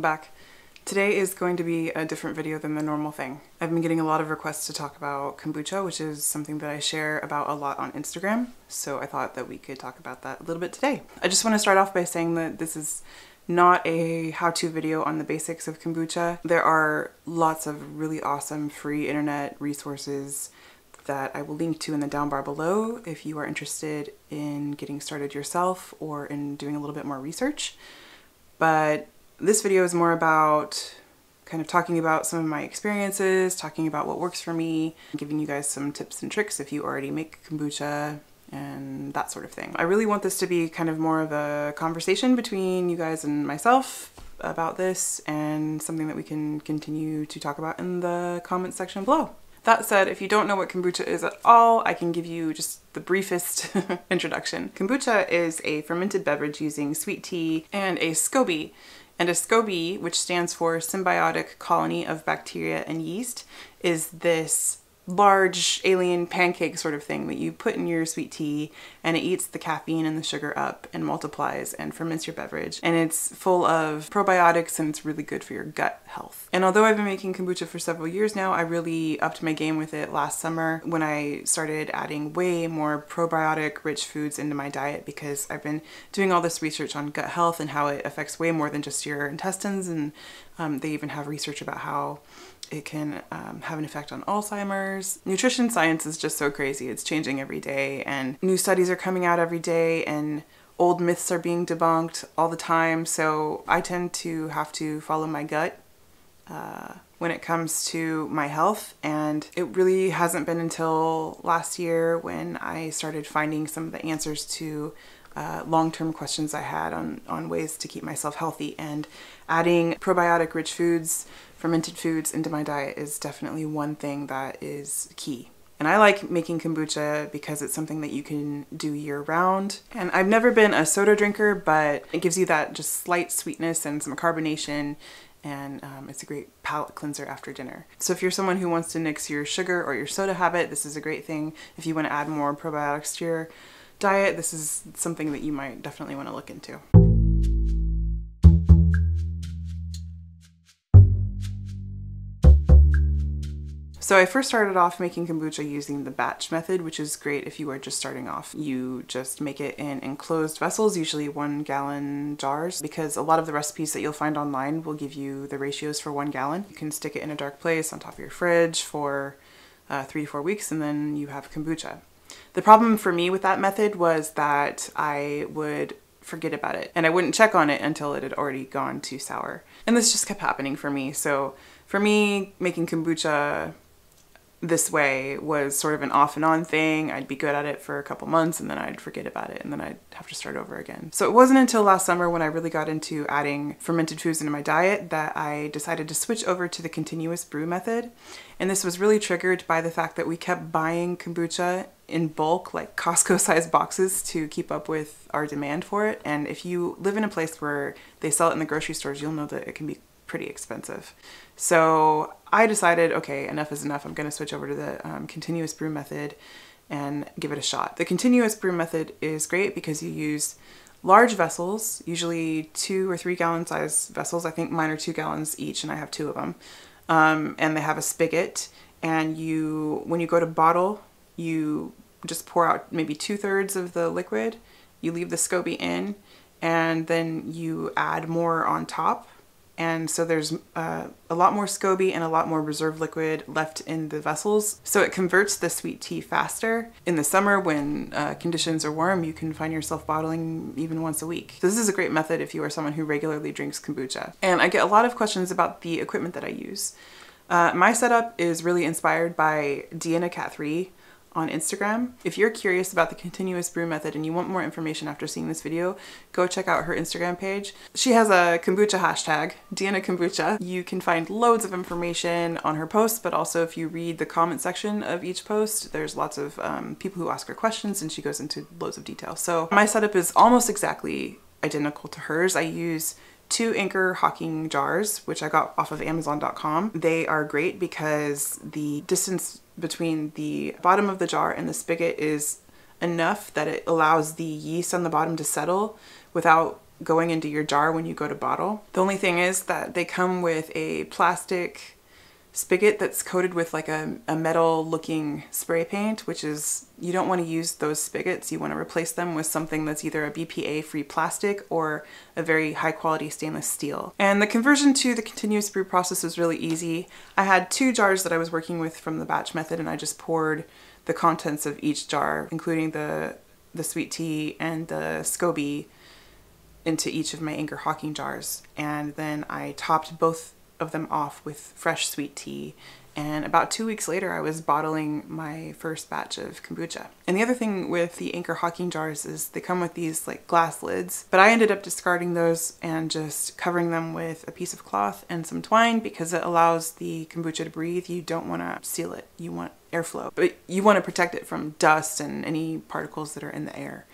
back. Today is going to be a different video than the normal thing. I've been getting a lot of requests to talk about kombucha, which is something that I share about a lot on Instagram, so I thought that we could talk about that a little bit today. I just want to start off by saying that this is not a how-to video on the basics of kombucha. There are lots of really awesome free internet resources that I will link to in the down bar below if you are interested in getting started yourself or in doing a little bit more research. But this video is more about kind of talking about some of my experiences, talking about what works for me, giving you guys some tips and tricks if you already make kombucha and that sort of thing. I really want this to be kind of more of a conversation between you guys and myself about this, and something that we can continue to talk about in the comment section below. That said, if you don't know what kombucha is at all, I can give you just the briefest introduction. Kombucha is a fermented beverage using sweet tea and a SCOBY. And a SCOBY, which stands for Symbiotic Colony of Bacteria and Yeast, is this large alien pancake sort of thing that you put in your sweet tea, and it eats the caffeine and the sugar up and multiplies and ferments your beverage. And it's full of probiotics and it's really good for your gut health. And although I've been making kombucha for several years now, I really upped my game with it last summer when I started adding way more probiotic rich foods into my diet, because I've been doing all this research on gut health and how it affects way more than just your intestines, and they even have research about how it can have an effect on Alzheimer's. Nutrition science is just so crazy. It's changing every day, and new studies are coming out every day, and old myths are being debunked all the time. So I tend to have to follow my gut when it comes to my health. And it really hasn't been until last year when I started finding some of the answers to long-term questions I had on ways to keep myself healthy, and adding probiotic rich foods, fermented foods into my diet is definitely one thing that is key. And I like making kombucha because it's something that you can do year round. And I've never been a soda drinker, but it gives you that just slight sweetness and some carbonation, and it's a great palate cleanser after dinner. So if you're someone who wants to nix your sugar or your soda habit, this is a great thing. If you want to add more probiotics to your diet, this is something that you might definitely want to look into. So I first started off making kombucha using the batch method, which is great if you are just starting off. You just make it in enclosed vessels, usually 1 gallon jars, because a lot of the recipes that you'll find online will give you the ratios for 1 gallon. You can stick it in a dark place on top of your fridge for 3 to 4 weeks, and then you have kombucha. The problem for me with that method was that I would forget about it, and I wouldn't check on it until it had already gone too sour. And this just kept happening for me. So for me, making kombucha this way was sort of an off and on thing. I'd be good at it for a couple months and then I'd forget about it, and then I'd have to start over again. So it wasn't until last summer when I really got into adding fermented foods into my diet that I decided to switch over to the continuous brew method. And this was really triggered by the fact that we kept buying kombucha in bulk, like Costco sized boxes, to keep up with our demand for it. And if you live in a place where they sell it in the grocery stores, you'll know that it can be pretty expensive. So I decided, okay, enough is enough. I'm going to switch over to the continuous brew method and give it a shot. The continuous brew method is great because you use large vessels, usually 2 or 3 gallon size vessels. I think mine are 2 gallons each, and I have 2 of them. And they have a spigot, and when you go to bottle, you just pour out maybe 2/3 of the liquid. You leave the SCOBY in, and then you add more on top. And so there's a lot more SCOBY and a lot more reserve liquid left in the vessels. So it converts the sweet tea faster. In the summer, when conditions are warm, you can find yourself bottling even once a week. So this is a great method if you are someone who regularly drinks kombucha. And I get a lot of questions about the equipment that I use. My setup is really inspired by Deanna Cat 3 on Instagram. If you're curious about the continuous brew method and you want more information after seeing this video, go check out her Instagram page. She has a kombucha hashtag, Deanna Kombucha. You can find loads of information on her posts, but also if you read the comment section of each post, there's lots of people who ask her questions, and she goes into loads of detail. So my setup is almost exactly identical to hers. I use 2 Anchor Hocking jars, which I got off of Amazon.com. They are great because the distance between the bottom of the jar and the spigot is enough that it allows the yeast on the bottom to settle without going into your jar when you go to bottle. The only thing is that they come with a plastic spigot that's coated with like a metal looking spray paint, which is, you don't want to use those spigots. You want to replace them with something that's either a BPA free plastic or a very high quality stainless steel. And the conversion to the continuous brew process is really easy. I had 2 jars that I was working with from the batch method, and I just poured the contents of each jar, including the sweet tea and the SCOBY, into each of my Anchor Hocking jars. And then I topped both of them off with fresh sweet tea, and about 2 weeks later I was bottling my first batch of kombucha. And the other thing with the Anchor Hocking jars is they come with these like glass lids, but I ended up discarding those and just covering them with a piece of cloth and some twine because it allows the kombucha to breathe. You don't want to seal it, you want airflow, but you want to protect it from dust and any particles that are in the air.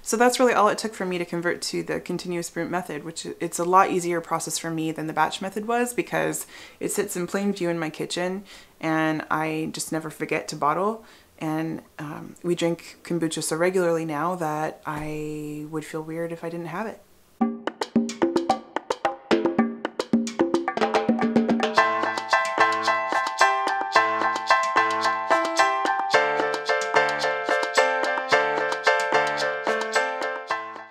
So that's really all it took for me to convert to the continuous brew method, which it's a lot easier process for me than the batch method was because it sits in plain view in my kitchen and I just never forget to bottle. And we drink kombucha so regularly now that I would feel weird if I didn't have it.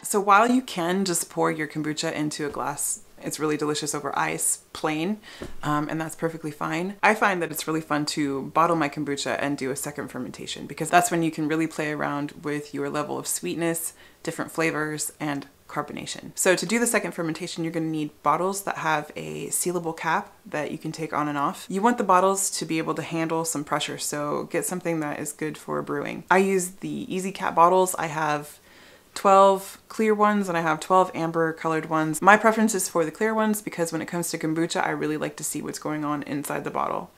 So while you can just pour your kombucha into a glass, it's really delicious over ice, plain, and that's perfectly fine. I find that it's really fun to bottle my kombucha and do a second fermentation because that's when you can really play around with your level of sweetness, different flavors, and carbonation. So to do the second fermentation, you're going to need bottles that have a sealable cap that you can take on and off. You want the bottles to be able to handle some pressure, so get something that is good for brewing. I use the easy cap bottles. I have 12 clear ones and I have 12 amber colored ones. My preference is for the clear ones because when it comes to kombucha, I really like to see what's going on inside the bottle.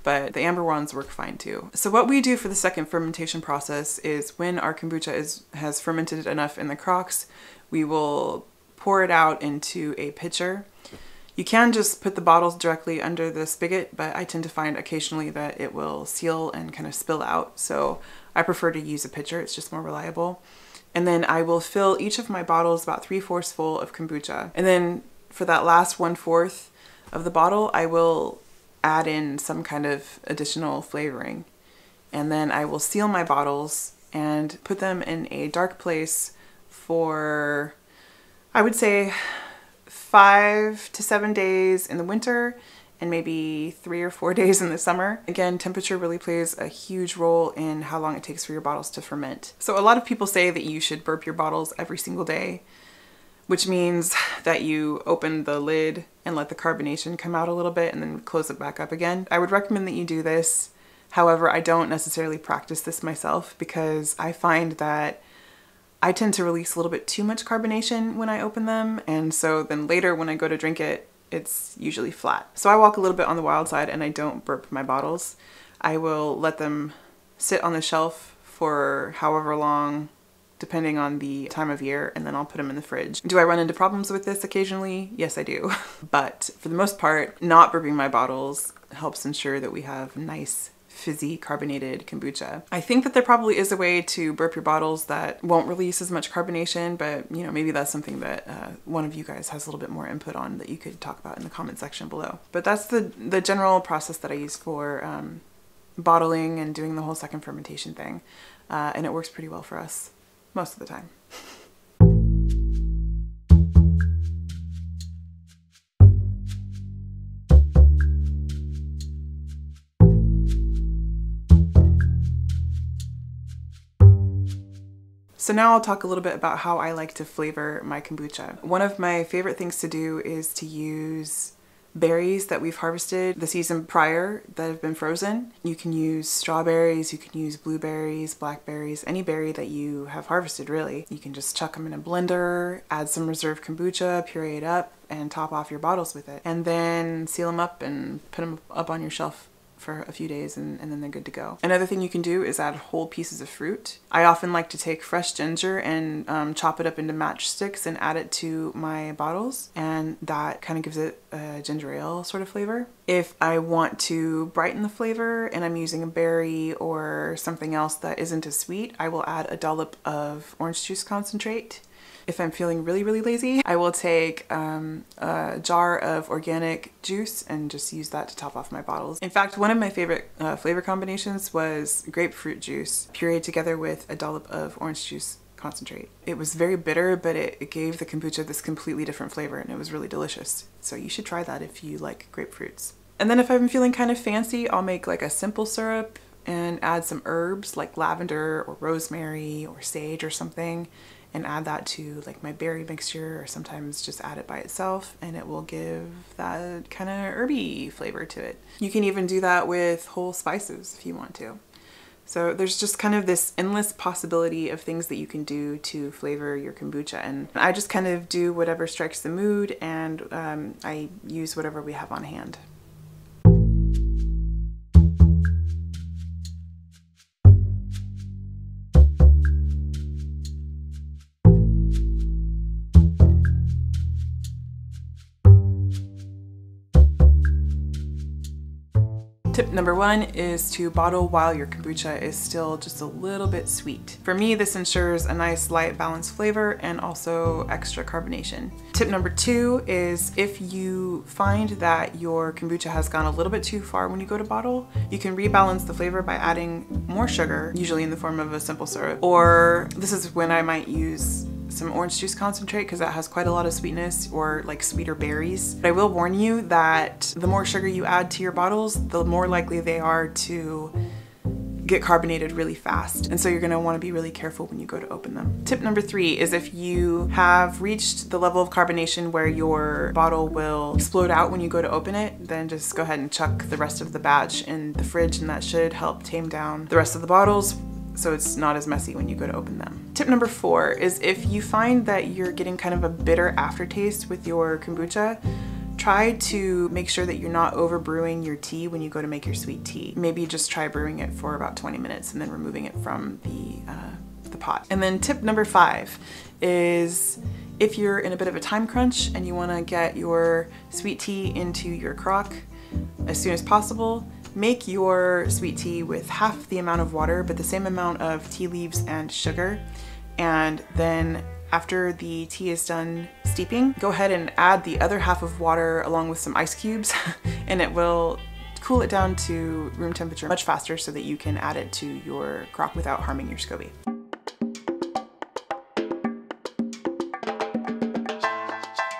But the amber ones work fine too. So what we do for the second fermentation process is when our kombucha has fermented enough in the crocks, we will pour it out into a pitcher. You can just put the bottles directly under the spigot, but I tend to find occasionally that it will seal and kind of spill out. So I prefer to use a pitcher, it's just more reliable. And then I will fill each of my bottles about 3/4 full of kombucha. And then for that last 1/4 of the bottle, I will add in some kind of additional flavoring. And then I will seal my bottles and put them in a dark place for, I would say, 5 to 7 days in the winter and maybe 3 or 4 days in the summer. Again, temperature really plays a huge role in how long it takes for your bottles to ferment. So a lot of people say that you should burp your bottles every single day, which means that you open the lid and let the carbonation come out a little bit and then close it back up again. I would recommend that you do this. However, I don't necessarily practice this myself because I find that I tend to release a little bit too much carbonation when I open them, and so then later when I go to drink it, it's usually flat. So I walk a little bit on the wild side and I don't burp my bottles. I will let them sit on the shelf for however long, depending on the time of year, and then I'll put them in the fridge. Do I run into problems with this occasionally? Yes, I do. But for the most part, not burping my bottles helps ensure that we have nice, fizzy, carbonated kombucha. I think that there probably is a way to burp your bottles that won't release as much carbonation, but you know, maybe that's something that one of you guys has a little bit more input on that you could talk about in the comment section below. But that's the general process that I use for bottling and doing the whole second fermentation thing. And it works pretty well for us most of the time. So now I'll talk a little bit about how I like to flavor my kombucha. One of my favorite things to do is to use berries that we've harvested the season prior that have been frozen. You can use strawberries, you can use blueberries, blackberries, any berry that you have harvested really. You can just chuck them in a blender, add some reserve kombucha, puree it up, and top off your bottles with it. And then seal them up and put them up on your shelf for a few days and then they're good to go. Another thing you can do is add whole pieces of fruit. I often like to take fresh ginger and chop it up into matchsticks and add it to my bottles, and that kind of gives it a ginger ale sort of flavor. If I want to brighten the flavor and I'm using a berry or something else that isn't as sweet, I will add a dollop of orange juice concentrate If I'm feeling really lazy, I will take a jar of organic juice and just use that to top off my bottles. In fact, one of my favorite flavor combinations was grapefruit juice pureed together with a dollop of orange juice concentrate. It was very bitter, but it gave the kombucha this completely different flavor, and it was really delicious. So you should try that if you like grapefruits. And then if I'm feeling kind of fancy, I'll make like a simple syrup and add some herbs like lavender or rosemary or sage or something, and add that to like my berry mixture, or sometimes just add it by itself, and it will give that kind of herby flavor to it. You can even do that with whole spices if you want to. So there's just kind of this endless possibility of things that you can do to flavor your kombucha, and I just kind of do whatever strikes the mood, and I use whatever we have on hand. Tip number 1 is to bottle while your kombucha is still just a little bit sweet. For me, this ensures a nice light balanced flavor and also extra carbonation. Tip number 2 is if you find that your kombucha has gone a little bit too far when you go to bottle, you can rebalance the flavor by adding more sugar, usually in the form of a simple syrup, or this is when I might use some orange juice concentrate because that has quite a lot of sweetness, or like sweeter berries. But I will warn you that the more sugar you add to your bottles, the more likely they are to get carbonated really fast. And so you're gonna wanna be really careful when you go to open them. Tip number 3 is if you have reached the level of carbonation where your bottle will explode out when you go to open it, then just go ahead and chuck the rest of the batch in the fridge, and that should help tame down the rest of the bottles so it's not as messy when you go to open them. Tip number 4 is if you find that you're getting kind of a bitter aftertaste with your kombucha, try to make sure that you're not over brewing your tea when you go to make your sweet tea. Maybe just try brewing it for about 20 minutes and then removing it from the pot. And then tip number 5 is if you're in a bit of a time crunch and you wanna get your sweet tea into your crock as soon as possible, make your sweet tea with half the amount of water but the same amount of tea leaves and sugar, and then after the tea is done steeping, go ahead and add the other half of water along with some ice cubes and it will cool it down to room temperature much faster so that you can add it to your crock without harming your SCOBY.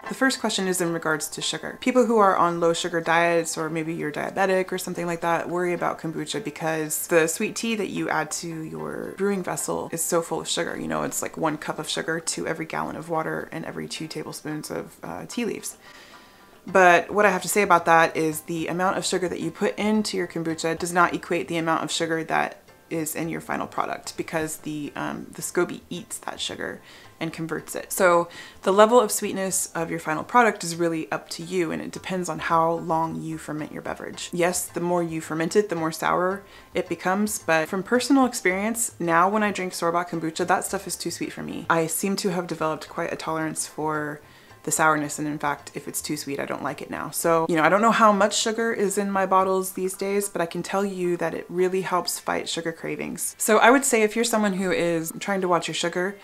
The first question is in regards to sugar. People who are on low sugar diets, or maybe you're diabetic or something like that, worry about kombucha because the sweet tea that you add to your brewing vessel is so full of sugar. You know, it's like 1 cup of sugar to every gallon of water and every 2 tablespoons of tea leaves. But what I have to say about that is the amount of sugar that you put into your kombucha does not equate the amount of sugar that is in your final product, because the SCOBY eats that sugar and converts it. So the level of sweetness of your final product is really up to you, and it depends on how long you ferment your beverage. Yes, the more you ferment it, the more sour it becomes, but from personal experience, now when I drink store-bought kombucha, that stuff is too sweet for me. I seem to have developed quite a tolerance for the sourness, and in fact, if it's too sweet, I don't like it now. So, you know, I don't know how much sugar is in my bottles these days, but I can tell you that it really helps fight sugar cravings. So I would say if you're someone who is trying to watch your sugar,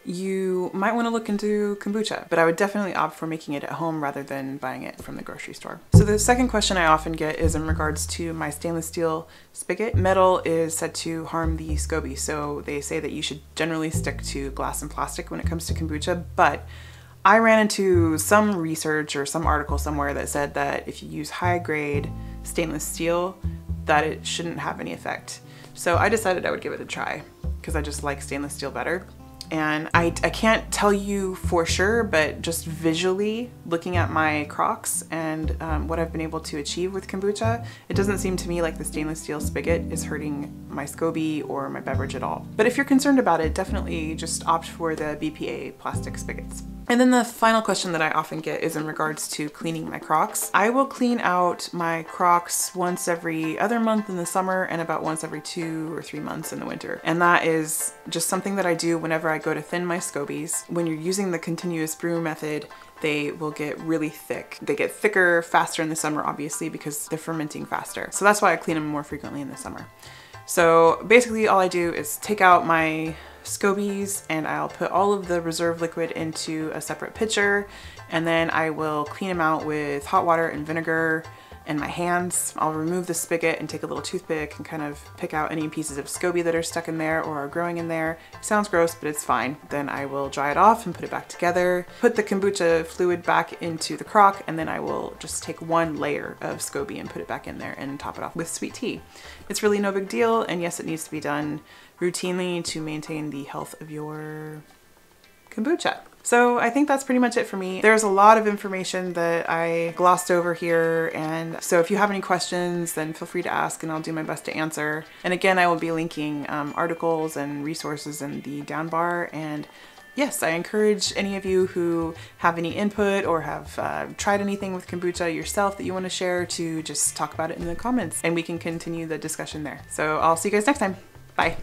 you might want to look into kombucha, but I would definitely opt for making it at home rather than buying it from the grocery store. So the second question I often get is in regards to my stainless steel spigot. Metal is said to harm the SCOBY, so they say that you should generally stick to glass and plastic when it comes to kombucha, but I ran into some research or some article somewhere that said that if you use high grade stainless steel, that it shouldn't have any effect. So I decided I would give it a try because I just like stainless steel better. And I can't tell you for sure, but just visually looking at my crocks and what I've been able to achieve with kombucha, it doesn't seem to me like the stainless steel spigot is hurting my SCOBY or my beverage at all. But if you're concerned about it, definitely just opt for the BPA plastic spigots. And then the final question that I often get is in regards to cleaning my crocks. I will clean out my crocks once every other month in the summer and about once every 2 or 3 months in the winter. And that is just something that I do whenever I go to thin my SCOBYs. When you're using the continuous brew method, they will get really thick. They get thicker faster in the summer, obviously, because they're fermenting faster. So that's why I clean them more frequently in the summer. So basically all I do is take out my scobies, and I'll put all of the reserve liquid into a separate pitcher, and then I will clean them out with hot water and vinegar and my hands. I'll remove the spigot and take a little toothpick and kind of pick out any pieces of SCOBY that are stuck in there or are growing in there. It sounds gross, but it's fine. Then I will dry it off and put it back together, put the kombucha fluid back into the crock, and then I will just take one layer of SCOBY and put it back in there and top it off with sweet tea. It's really no big deal, and yes, it needs to be done routinely to maintain the health of your kombucha. So I think that's pretty much it for me. There's a lot of information that I glossed over here, and so if you have any questions, then feel free to ask and I'll do my best to answer. And again, I will be linking articles and resources in the down bar. And yes, I encourage any of you who have any input or have tried anything with kombucha yourself that you want to share to just talk about it in the comments, and we can continue the discussion there. So I'll see you guys next time. Bye.